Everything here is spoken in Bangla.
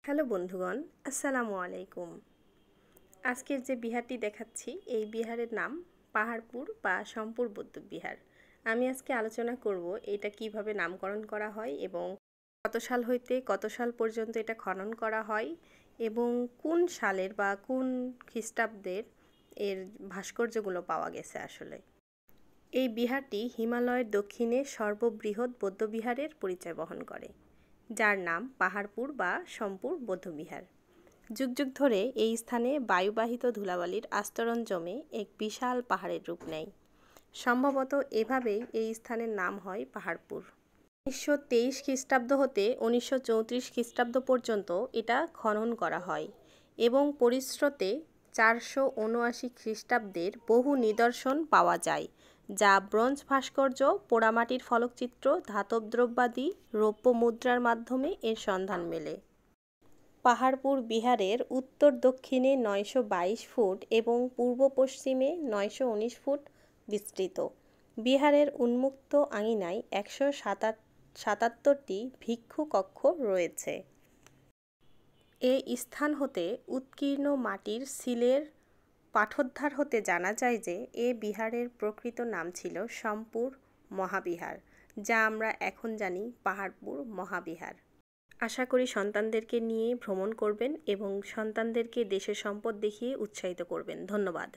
হ্যালো বন্ধুগণ, আসসালামু আলাইকুম। আজকের যে বিহারটি দেখাচ্ছি এই বিহারের নাম পাহাড়পুর বা সম্পুর বৌদ্ধবিহার। আমি আজকে আলোচনা করব এটা কিভাবে নামকরণ করা হয় এবং কত সাল হইতে কত সাল পর্যন্ত এটা খনন করা হয় এবং কোন সালের বা কোন খ্রিস্টাব্দের এর ভাস্কর্যগুলো পাওয়া গেছে আসলে। এই বিহারটি হিমালয়ের দক্ষিণে সর্ববৃহৎ বৌদ্ধবিহারের পরিচয় বহন করে, যার নাম পাহাড়পুর বা সম্পুর বৌদ্ধবিহার। যুগ যুগ ধরে এই স্থানে বায়ুবাহিত ধুলাবালির আস্তরণ জমে এক বিশাল পাহাড়ের রূপ নেয়। সম্ভবত এভাবেই এই স্থানের নাম হয় পাহাড়পুর। 1923 খ্রিস্টাব্দ হতে 1934 খ্রিস্টাব্দ পর্যন্ত এটা খনন করা হয় এবং পরিস্রোতে 479 খ্রিস্টাব্দের বহু নিদর্শন পাওয়া যায়, যা ব্রোঞ্জ ভাস্কর্য, পোড়ামাটির ফলকচিত্র, ধাতব দ্রব্যাদি, রৌপ্য মুদ্রার মাধ্যমে এর সন্ধান মেলে। পাহাড়পুর বিহারের উত্তর দক্ষিণে 922 ফুট এবং পূর্ব পশ্চিমে 919 ফুট বিস্তৃত। বিহারের উন্মুক্ত আঙিনায় 177টি ভিক্ষু কক্ষ রয়েছে। এই স্থান হতে উৎকীর্ণ মাটির সিলের পাঠোদ্ধার হতে জানা যায় যে এ বিহারের প্রকৃত নাম ছিল সম্পুর মহাবিহার, যা আমরা এখন জানি পাহাড়পুর মহাবিহার। আশা করি সন্তানদেরকে নিয়ে ভ্রমণ করবেন এবং সন্তানদেরকে দেশের সম্পদ দেখিয়ে উৎসাহিত করবেন। ধন্যবাদ।